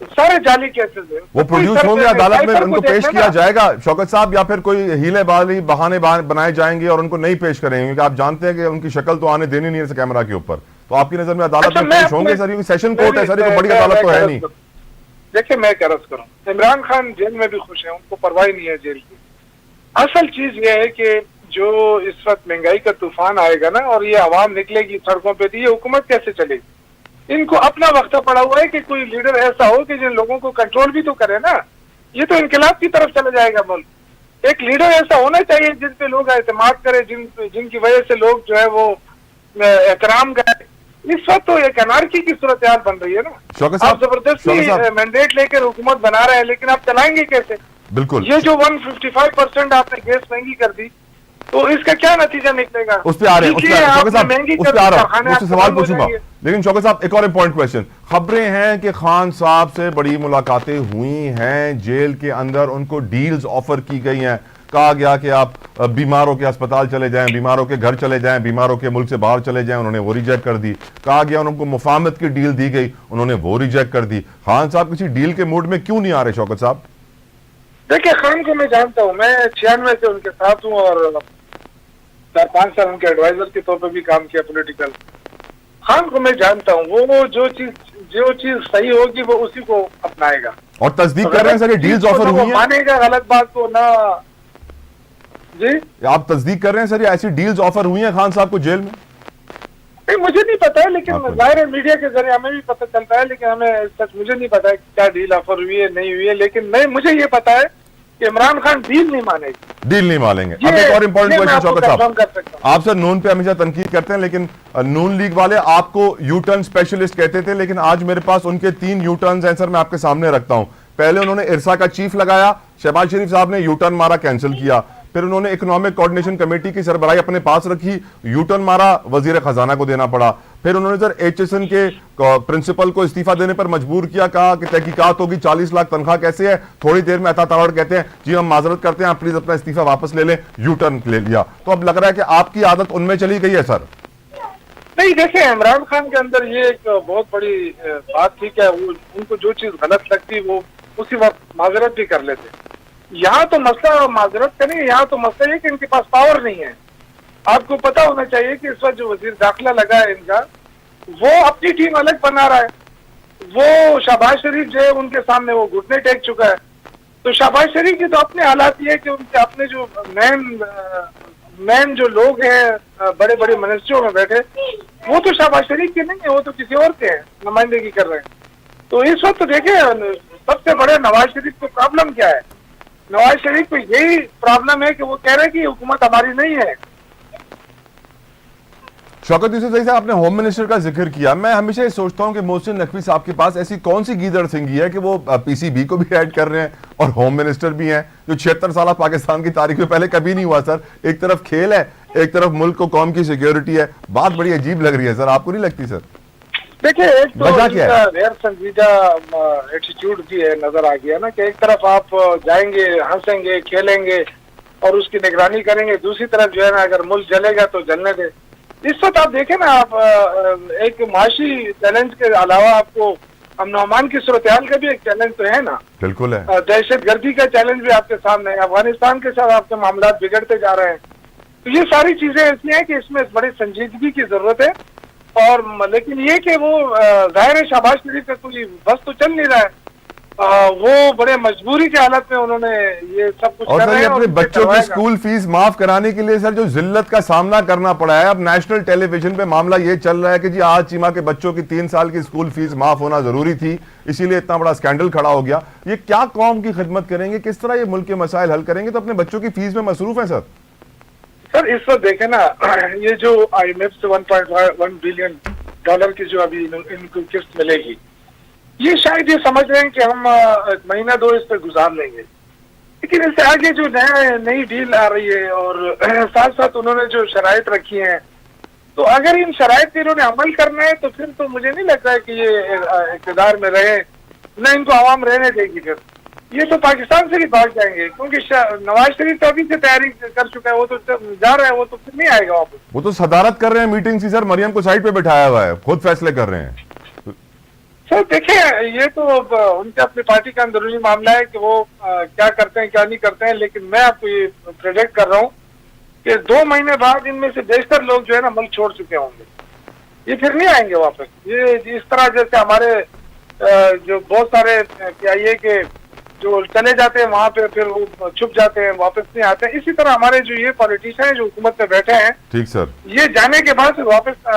सारे जाली केसेस है। वो प्रोड्यूस होंगे, अदालत में उनको पेश किया जाएगा शौकत साहब, या फिर कोई हीले बहाने बनाए जाएंगे और उनको नहीं पेश करेंगे, क्योंकि आप जानते हैं कि उनकी शक्ल तो आने देनी नहीं है कैमरा के ऊपर। तो आपकी नजर में अदालत में पेश होंगे सर? सेशन कोर्ट है सर, ये बड़ी अदालत तो है नहीं। देखिए मैं क्या अर्ज करूं, इमरान खान जेल में भी खुश है, उनको परवाह नहीं है जेल की। असल चीज ये है कि जो इस वक्त महंगाई का तूफान आएगा ना, और ये आवाम निकलेगी सड़कों पे, तो ये हुकूमत कैसे चलेगी? इनको अपना वक्त पड़ा हुआ है कि कोई लीडर ऐसा हो कि जिन लोगों को कंट्रोल भी तो करे ना। ये तो इनकलाब की तरफ चला जाएगा मुल्क। एक लीडर ऐसा होना चाहिए जिन पे लोग एतमाद करे, जिनकी वजह से लोग जो है वो एहतराम करें। इस वक्त तो एक अनारकी की सूरत हाल बन रही है ना। आप जबरदस्ती मैंडेट लेकर हुकूमत बना रहे हैं, लेकिन आप चलाएंगे कैसे? बिल्कुल। ये जो 155% आपने गैस महंगी कर दी, तो इसका क्या नतीजा निकलेगा? उस पे आ रहे हैं, उससे सवाल पूछूंगा। लेकिन शौकत साहब एक और इंपॉर्टेंट क्वेश्चन, खबरें हैं कि खान साहब से बड़ी मुलाकातें हुई हैं जेल के अंदर, उनको डील्स ऑफर की गई हैं, कहा गया कि आप बीमारों के अस्पताल चले जाएं, बीमारों के घर चले जाएं, बीमारों के मुल्क से बाहर चले जाएं, उन्होंने वो रिजेक्ट कर दी। कहा गया उनको मुफाहमत की डील दी गई, उन्होंने वो रिजेक्ट कर दी। खान साहब किसी डील के मूड में क्यों नहीं आ रहे शौकत साहब? देखिए खान को मैं जानता हूँ, मैं 96 से उनके साथ हूँ और 4-5 साल उनके एडवाइजर के तौर पर भी काम किया पॉलिटिकल। खान को मैं जानता हूँ, वो जो चीज सही होगी वो उसी को अपनाएगा। और तस्दीक कर रहे हैं सर ये डील्स ऑफर हुई हैं? मानेगा गलत बात को ना जी। आप तस्दीक कर रहे हैं सर ये ऐसी डील्स ऑफर हुई हैं खान साहब को जेल में? नहीं मुझे नहीं पता है, लेकिन जाहिर है मीडिया के जरिए हमें भी पता चलता है, लेकिन हमें सच मुझे नहीं पता है क्या डील ऑफर हुई है नहीं हुई है। लेकिन मुझे ये पता है कि इमरान खान डील नहीं मानेगी, डील नहीं मानेंगे। अब एक और इंपॉर्टेंट क्वेश्चन शौकत साहब, आप सर नून पे हमेशा तनकीद करते हैं, लेकिन नून लीग वाले आपको यू टर्न स्पेशलिस्ट कहते थे, लेकिन आज मेरे पास उनके 3 यू टर्न हैं सर, मैं आपके सामने रखता हूं। पहले उन्होंने इरसा का चीफ लगाया, शहबाज शरीफ साहब ने यू टर्न मारा, कैंसिल किया। फिर उन्होंने इकोनॉमिक कोऑर्डिनेशन कमेटी की सरबराही अपने पास रखी, यू टर्न मारा, वजीर खजाना को देना पड़ा। फिर उन्होंने सर एचएसएन के प्रिंसिपल को इस्तीफा देने पर मजबूर किया, कहा कि तहकीकात होगी, 40 लाख तनख्वाह कैसे है? थोड़ी देर में अता तावड़ कहते हैं जी हम माजरत करते हैं, आप प्लीज अपना इस्तीफा वापस ले लें, यू टर्न ले लिया। तो अब लग रहा है कि आपकी आदत उनमें चली गई है सर। नहीं देखिए, इमरान खान के अंदर ये एक बहुत बड़ी बात थी कि उनको जो चीज गलत लगती वो उसी वक्त माजरत भी कर लेते। यहाँ तो मसला माजरत का नहीं है, यहाँ तो मसला है कि इनके पास पावर नहीं है। आपको पता होना चाहिए कि इस वक्त जो वजीर दाखिला लगा है इनका, वो अपनी टीम अलग बना रहा है। वो शहबाज शरीफ जो है उनके सामने वो घुटने टेक चुका है। तो शहबाज शरीफ की तो अपने हालात ये है कि उनके अपने जो मेन जो लोग हैं बड़े बड़े मिनिस्ट्रियों में बैठे, वो तो शहबाज शरीफ के नहीं है, वो तो किसी और के हैं, नुमाइंदगी कर रहे हैं। तो इस वक्त तो देखे सबसे बड़े नवाज शरीफ को प्रॉब्लम क्या है? नवाज शरीफ को यही प्रॉब्लम है कि वो कह रहे हैं कि हुकूमत हमारी नहीं है। शौकत यूसुफ साहब, आपने होम मिनिस्टर का जिक्र किया। मैं हमेशा ये सोचता हूं कि मोहसिन नकवी साहब के पास ऐसी कौन सी गीदड़ सिंगी है कि वो पीसीबी को भी ऐड कर रहे हैं और होम मिनिस्टर भी हैं, जो 76 साल पाकिस्तान की तारीख में पहले कभी नहीं हुआ सर। एक तरफ खेल है, एक तरफ मुल्क को कौम की सिक्योरिटी है। बात बड़ी अजीब लग रही है सर, आपको नहीं लगती सर? देखिए एक तो गैर संजीदा एटीट्यूड भी है, नजर आ गया ना कि एक तरफ आप जाएंगे, हंसेंगे, खेलेंगे और उसकी निगरानी करेंगे, दूसरी तरफ जो है ना अगर मुल्क जलेगा तो जलने दे। इस वक्त आप देखें ना, आप एक माशी चैलेंज के अलावा आपको अमन की सूरत हाल का भी एक चैलेंज तो है ना। बिल्कुल है। दहशतगर्दी का चैलेंज भी आपके सामने है, अफगानिस्तान के साथ आपके मामला बिगड़ते जा रहे हैं। तो ये सारी चीजें ऐसी हैं कि इसमें बड़ी संजीदगी की जरूरत है। और लेकिन ये कि वो जाहिर है शहबाज शरीफ का कोई बस तो चल नहीं रहा है, वो बड़े मजबूरी के हालत में उन्होंने ये सब कुछ और सर ये अपने बच्चों की स्कूल फीस माफ कराने के लिए सर जो जिल्लत का सामना करना पड़ा है। अब नेशनल टेलीविजन पे मामला ये चल रहा है कि जी आज चीमा के बच्चों की 3 साल की स्कूल फीस माफ होना जरूरी थी, इसीलिए इतना बड़ा स्कैंडल खड़ा हो गया। ये क्या कौम की खिदमत करेंगे, किस तरह ये मुल्क के मसाइल हल करेंगे? तो अपने बच्चों की फीस में मसरूफ है सर। सर इस वक्त देखे ना, ये जो IMF से $1.1 बिलियन की जो अभी इनको किस्त मिलेगी, ये शायद ये समझ रहे हैं कि हम 1 महीना 2 इस पर गुजार लेंगे। लेकिन इससे आगे जो नई डील आ रही है और साथ साथ उन्होंने जो शराइत रखी हैं, तो अगर इन शराइत पे इन्होंने अमल करना है तो फिर तो मुझे नहीं लगता है कि ये इक़्तिदार में रहे, न इनको आवाम रहने देगी। फिर ये तो पाकिस्तान से भी भाग जाएंगे, क्योंकि नवाज शरीफ तो अभी से तैयारी कर चुका है, वो तो जा रहा है, वो तो फिर नहीं आएगा वापस। वो तो सदारत कर रहे हैं मीटिंग की सर, मरियम को साइड पे बैठाया हुआ है, खुद फैसले कर रहे हैं। सर देखिए, ये तो उनके अपनी पार्टी का अंदरूनी मामला है कि वो क्या करते हैं क्या नहीं करते हैं, लेकिन मैं आपको ये प्रेडिक्ट कर रहा हूँ कि 2 महीने बाद इनमें से बेशतर लोग जो है ना मुल्क छोड़ चुके होंगे, ये फिर नहीं आएंगे वापस। ये इस तरह जैसे हमारे जो बहुत सारे PIA के जो चले जाते हैं वहां पे, फिर वो छुप जाते हैं, वापस नहीं आते हैं, इसी तरह हमारे जो ये पॉलिटिशियन जो हुकूमत में बैठे हैं, ठीक सर। ये जाने के बाद फिर वापस